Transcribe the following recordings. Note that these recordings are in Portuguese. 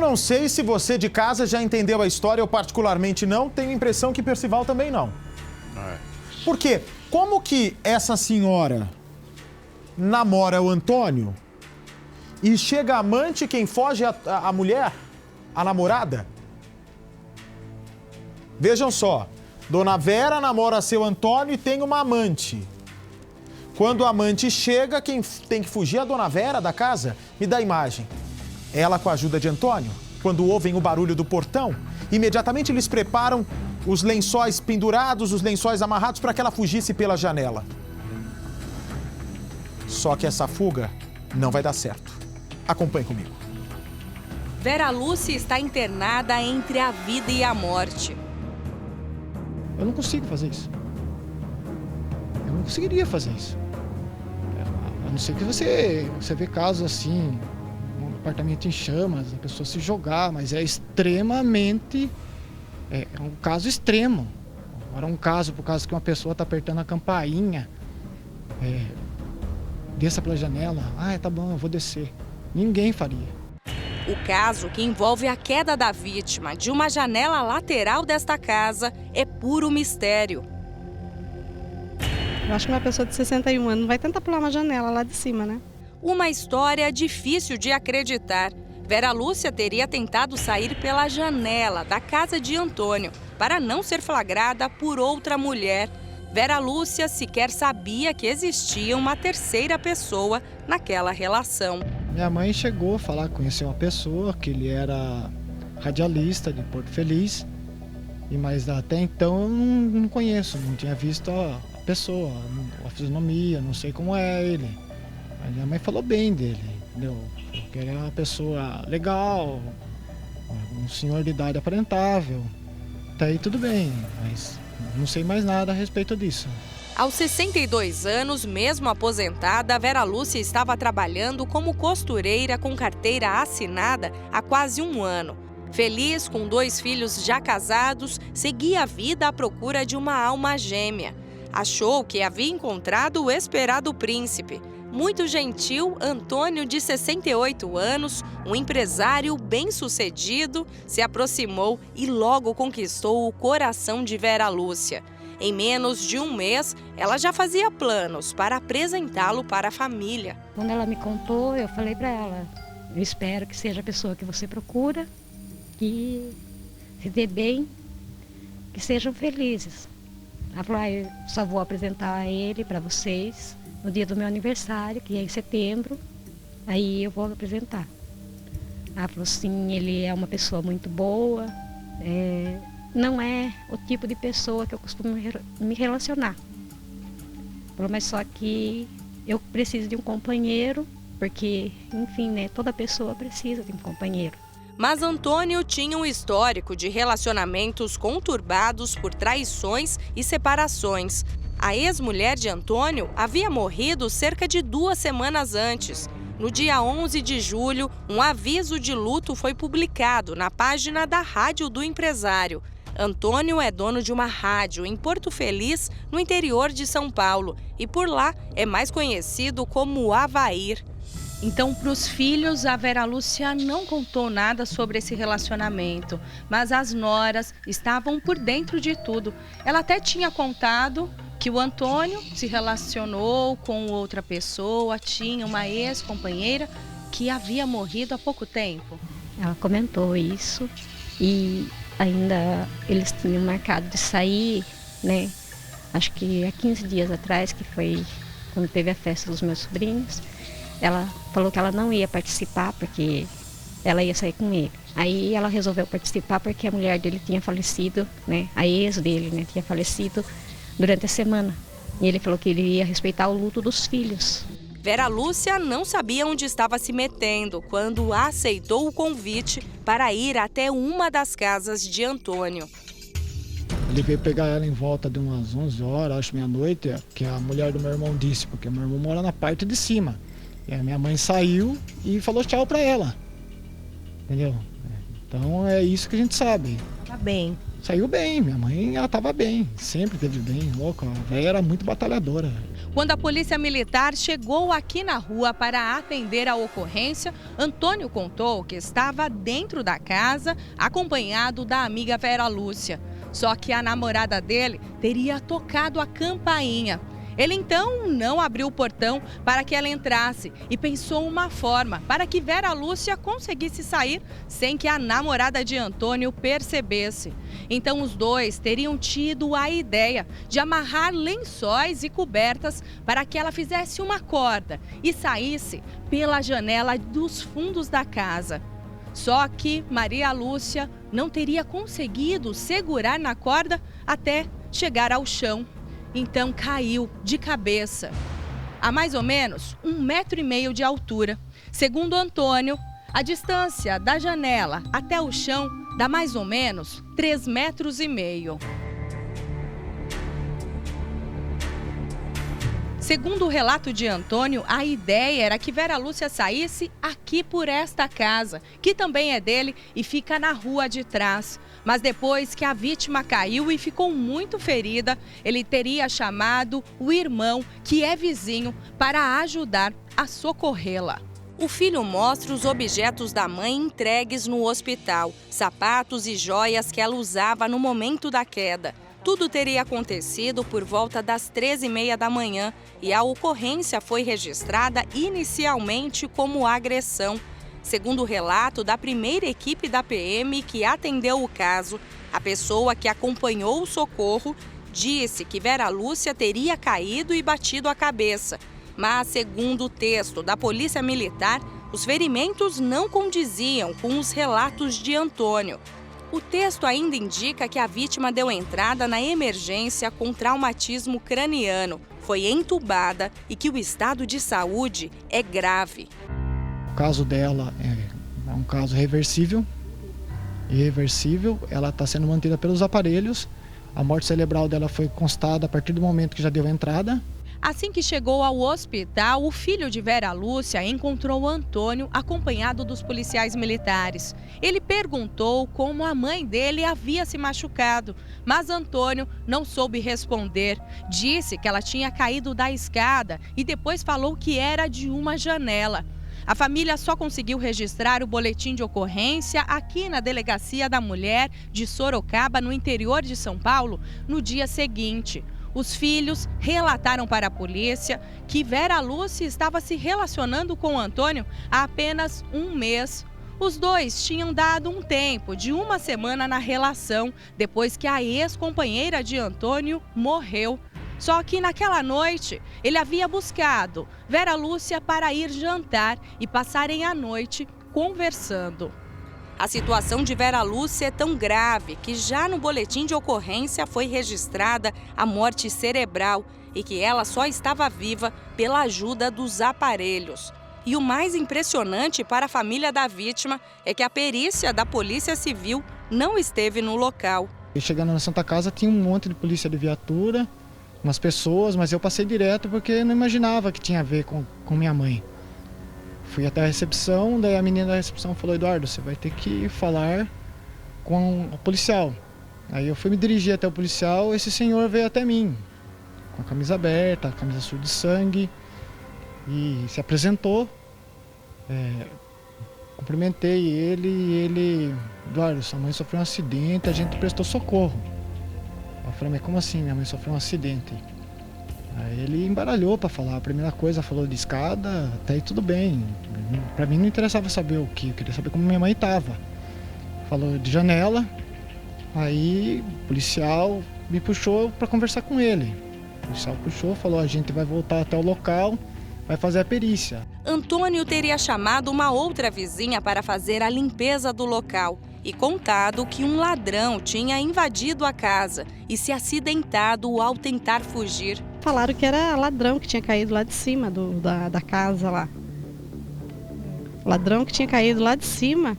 não sei se você de casa já entendeu a história, eu particularmente não, tenho a impressão que Percival também não. Por quê? Como que essa senhora namora o Antônio e chega a amante, quem foge a mulher, a namorada? Vejam só, Dona Vera namora seu Antônio e tem uma amante. Quando a amante chega, quem tem que fugir é a Dona Vera da casa? Me dá a imagem. Ela com a ajuda de Antônio, quando ouvem o barulho do portão, imediatamente eles preparam os lençóis pendurados, os lençóis amarrados para que ela fugisse pela janela. Só que essa fuga não vai dar certo. Acompanhe comigo. Vera Lúcia está internada entre a vida e a morte. Eu não consigo fazer isso. Eu não conseguiria fazer isso. A não ser que você vê casos assim, um apartamento em chamas, a pessoa se jogar, mas é extremamente... É um caso extremo. Agora um caso, por causa que uma pessoa está apertando a campainha, desça pela janela, tá bom, eu vou descer. Ninguém faria. O caso, que envolve a queda da vítima de uma janela lateral desta casa, é puro mistério. Eu acho que uma pessoa de 61 anos não vai tentar pular uma janela lá de cima, né? Uma história difícil de acreditar. Vera Lúcia teria tentado sair pela janela da casa de Antônio para não ser flagrada por outra mulher. Vera Lúcia sequer sabia que existia uma terceira pessoa naquela relação. Minha mãe chegou a falar que conheceu uma pessoa, que ele era radialista de Porto Feliz, mas até então eu não conheço, não tinha visto a pessoa, a fisionomia, não sei como é ele. Mas minha mãe falou bem dele, entendeu? Que ele era uma pessoa legal, um senhor de idade aparentável. Até aí tudo bem, mas não sei mais nada a respeito disso. Aos 62 anos, mesmo aposentada, Vera Lúcia estava trabalhando como costureira com carteira assinada há quase um ano. Feliz, com 2 filhos já casados, seguia a vida à procura de uma alma gêmea. Achou que havia encontrado o esperado príncipe. Muito gentil, Antônio, de 68 anos, um empresário bem-sucedido, se aproximou e logo conquistou o coração de Vera Lúcia. Em menos de um mês, ela já fazia planos para apresentá-lo para a família. Quando ela me contou, eu falei para ela, eu espero que seja a pessoa que você procura, que se dê bem, que sejam felizes. Ela falou, eu só vou apresentar ele para vocês no dia do meu aniversário, que é em setembro, aí eu vou apresentar. Ela falou assim, ele é uma pessoa muito boa, não é o tipo de pessoa que eu costumo me relacionar. Falou, mas só que eu preciso de um companheiro, porque, enfim, né, toda pessoa precisa de um companheiro. Mas Antônio tinha um histórico de relacionamentos conturbados por traições e separações. A ex-mulher de Antônio havia morrido cerca de 2 semanas antes. No dia 11 de julho, um aviso de luto foi publicado na página da rádio do empresário. Antônio é dono de uma rádio em Porto Feliz, no interior de São Paulo, e por lá é mais conhecido como Avair. Então, para os filhos, a Vera Lúcia não contou nada sobre esse relacionamento, mas as noras estavam por dentro de tudo. Ela até tinha contado que o Antônio se relacionou com outra pessoa, tinha uma ex-companheira que havia morrido há pouco tempo. Ela comentou isso e ainda eles tinham marcado de sair, né? Acho que há 15 dias atrás, que foi quando teve a festa dos meus sobrinhos. Ela falou que ela não ia participar porque ela ia sair com ele. Aí ela resolveu participar porque a mulher dele tinha falecido, né? A ex dele, né, tinha falecido durante a semana. E ele falou que ele ia respeitar o luto dos filhos. Vera Lúcia não sabia onde estava se metendo quando aceitou o convite para ir até uma das casas de Antônio. Ele veio pegar ela em volta de umas 11 horas, acho meia-noite, que a mulher do meu irmão disse, porque meu irmão mora na parte de cima. E a minha mãe saiu e falou tchau para ela. Entendeu? Então é isso que a gente sabe. Tá bem. Saiu bem, minha mãe, ela estava bem, sempre esteve bem, louca. A velha era muito batalhadora. Quando a polícia militar chegou aqui na rua para atender a ocorrência, Antônio contou que estava dentro da casa, acompanhado da amiga Vera Lúcia. Só que a namorada dele teria tocado a campainha. Ele então não abriu o portão para que ela entrasse e pensou uma forma para que Vera Lúcia conseguisse sair sem que a namorada de Antônio percebesse. Então os dois teriam tido a ideia de amarrar lençóis e cobertas para que ela fizesse uma corda e saísse pela janela dos fundos da casa. Só que Maria Lúcia não teria conseguido segurar na corda até chegar ao chão. Então caiu de cabeça, a mais ou menos 1,5 metro de altura. Segundo Antônio, a distância da janela até o chão dá mais ou menos 3,5 metros. Segundo o relato de Antônio, a ideia era que Vera Lúcia saísse aqui por esta casa, que também é dele e fica na rua de trás. Mas depois que a vítima caiu e ficou muito ferida, ele teria chamado o irmão, que é vizinho, para ajudar a socorrê-la. O filho mostra os objetos da mãe entregues no hospital, sapatos e joias que ela usava no momento da queda. Tudo teria acontecido por volta das 13h30 da manhã e a ocorrência foi registrada inicialmente como agressão. Segundo o relato da primeira equipe da PM que atendeu o caso, a pessoa que acompanhou o socorro disse que Vera Lúcia teria caído e batido a cabeça. Mas, segundo o texto da Polícia Militar, os ferimentos não condiziam com os relatos de Antônio. O texto ainda indica que a vítima deu entrada na emergência com traumatismo craniano, foi entubada e que o estado de saúde é grave. O caso dela é um caso reversível, irreversível, ela está sendo mantida pelos aparelhos. A morte cerebral dela foi constada a partir do momento que já deu entrada. Assim que chegou ao hospital, o filho de Vera Lúcia encontrou Antônio acompanhado dos policiais militares. Ele perguntou como a mãe dele havia se machucado, mas Antônio não soube responder. Disse que ela tinha caído da escada e depois falou que era de uma janela. A família só conseguiu registrar o boletim de ocorrência aqui na Delegacia da Mulher de Sorocaba, no interior de São Paulo, no dia seguinte. Os filhos relataram para a polícia que Vera Lúcia estava se relacionando com Antônio há apenas um mês. Os dois tinham dado um tempo de 1 semana na relação, depois que a ex-companheira de Antônio morreu. Só que naquela noite, ele havia buscado Vera Lúcia para ir jantar e passarem a noite conversando. A situação de Vera Lúcia é tão grave que já no boletim de ocorrência foi registrada a morte cerebral e que ela só estava viva pela ajuda dos aparelhos. E o mais impressionante para a família da vítima é que a perícia da Polícia Civil não esteve no local. Chegando na Santa Casa tinha um monte de polícia de viatura, umas pessoas, mas eu passei direto porque não imaginava que tinha a ver com minha mãe. Fui até a recepção, daí a menina da recepção falou: Eduardo, você vai ter que falar com o policial. Aí eu fui me dirigir até o policial, esse senhor veio até mim, com a camisa aberta, a camisa suja de sangue, e se apresentou. Cumprimentei ele e ele: Eduardo, sua mãe sofreu um acidente, a gente prestou socorro. Eu falei: mas como assim minha mãe sofreu um acidente? Aí ele embaralhou para falar. A primeira coisa, falou de escada, até aí tudo bem. Para mim não interessava saber o que, eu queria saber como minha mãe estava. Falou de janela, aí o policial me puxou para conversar com ele. O policial puxou, falou: a gente vai voltar até o local, vai fazer a perícia. Antônio teria chamado uma outra vizinha para fazer a limpeza do local e contado que um ladrão tinha invadido a casa e se acidentado ao tentar fugir. Falaram que era ladrão que tinha caído lá de cima da casa lá. Ladrão que tinha caído lá de cima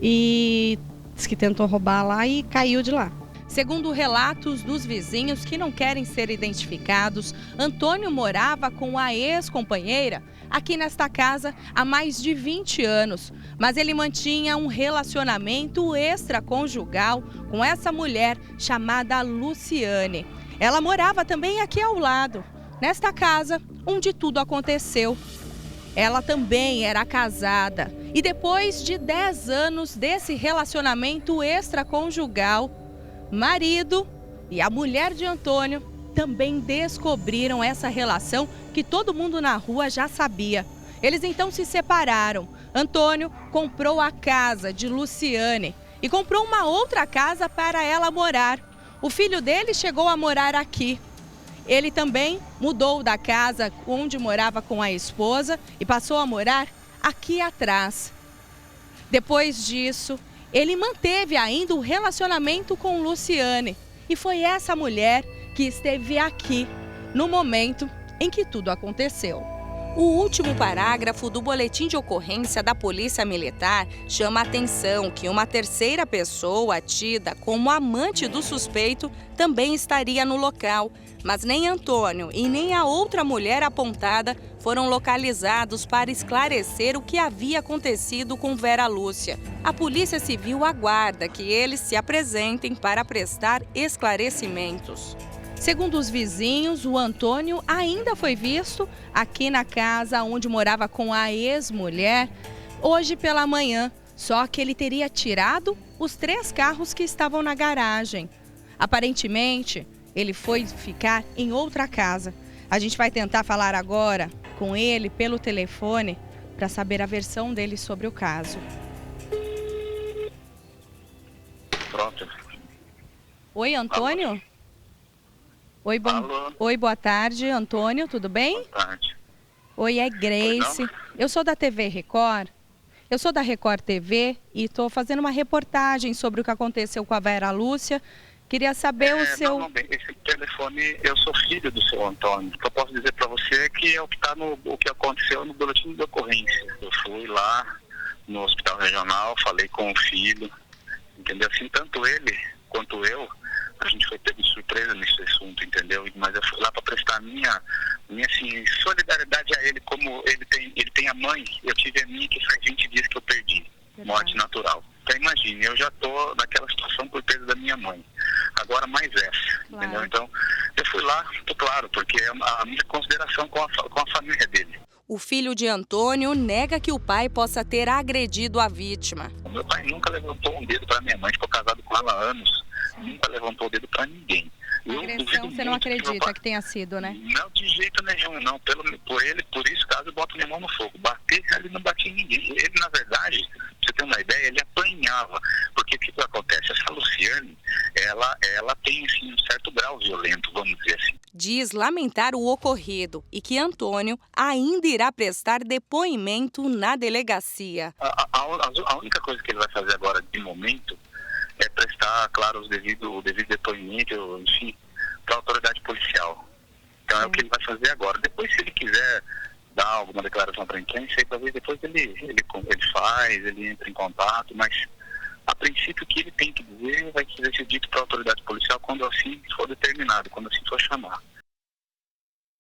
e disse que tentou roubar lá e caiu de lá. Segundo relatos dos vizinhos que não querem ser identificados, Antônio morava com a ex-companheira aqui nesta casa há mais de 20 anos. Mas ele mantinha um relacionamento extraconjugal com essa mulher chamada Luciane. Ela morava também aqui ao lado. nesta casa onde tudo aconteceu. Ela também era casada e depois de 10 anos desse relacionamento extraconjugal, marido e a mulher de Antônio também descobriram essa relação que todo mundo na rua já sabia. Eles então se separaram. Antônio comprou a casa de Luciane e comprou uma outra casa para ela morar. O filho dele chegou a morar aqui. Ele também mudou da casa onde morava com a esposa e passou a morar aqui atrás. Depois disso, ele manteve ainda o relacionamento com Luciane. E foi essa mulher que esteve aqui no momento em que tudo aconteceu. O último parágrafo do boletim de ocorrência da Polícia Militar chama a atenção que uma terceira pessoa, tida como amante do suspeito, também estaria no local. Mas nem Antônio e nem a outra mulher apontada foram localizados para esclarecer o que havia acontecido com Vera Lúcia. A Polícia Civil aguarda que eles se apresentem para prestar esclarecimentos. Segundo os vizinhos, o Antônio ainda foi visto aqui na casa onde morava com a ex-mulher hoje pela manhã, só que ele teria tirado os 3 carros que estavam na garagem. Aparentemente, ele foi ficar em outra casa. A gente vai tentar falar agora com ele pelo telefone para saber a versão dele sobre o caso. Pronto. Oi, Antônio? Alô? Oi, Alô? Oi, boa tarde, Antônio, tudo bem? Boa tarde. Oi, é Grace. Eu sou da TV Record. Eu sou da Record TV e estou fazendo uma reportagem sobre o que aconteceu com a Vera Lúcia. Queria saber o seu... Não, bem, esse telefone, eu sou filho do seu Antônio. O que eu posso dizer para você é que é o que está o que aconteceu no boletim de ocorrência. Eu fui lá no hospital regional, falei com o filho, entendeu? Assim, tanto ele quanto eu, a gente foi pego de surpresa nesse assunto, entendeu? Mas eu fui lá para prestar minha assim, solidariedade a ele, como ele tem a mãe, eu tive a minha que faz 20 dias que eu perdi, morte natural. Então imagine, eu já tô naquela situação por perda da minha mãe. Agora mais essa, entendeu? Então eu fui lá, claro, porque é a minha consideração com a família dele. O filho de Antônio nega que o pai possa ter agredido a vítima. O meu pai nunca levantou um dedo para minha mãe, ficou casado com ela há anos, nunca levantou o dedo para ninguém. Agressão você não acredita que tenha sido, né? Não, de jeito nenhum, não. Por isso, caso eu boto minha mão no fogo. Bater, ele não batia em ninguém. Ele, na verdade, pra você ter uma ideia, ele apanhava. Porque o que acontece? Essa Luciane, ela tem assim, um certo grau violento, vamos dizer assim. Diz lamentar o ocorrido e que Antônio ainda irá prestar depoimento na delegacia. A única coisa que ele vai fazer agora, de momento, é prestar, claro, o devido depoimento, enfim, para a autoridade policial. Então é o que ele vai fazer agora. Depois, se ele quiser dar alguma declaração para a imprensa, aí talvez depois ele faz, ele entra em contato, mas a princípio o que ele tem que dizer vai ser dito para a autoridade policial quando assim for determinado, quando assim for chamar.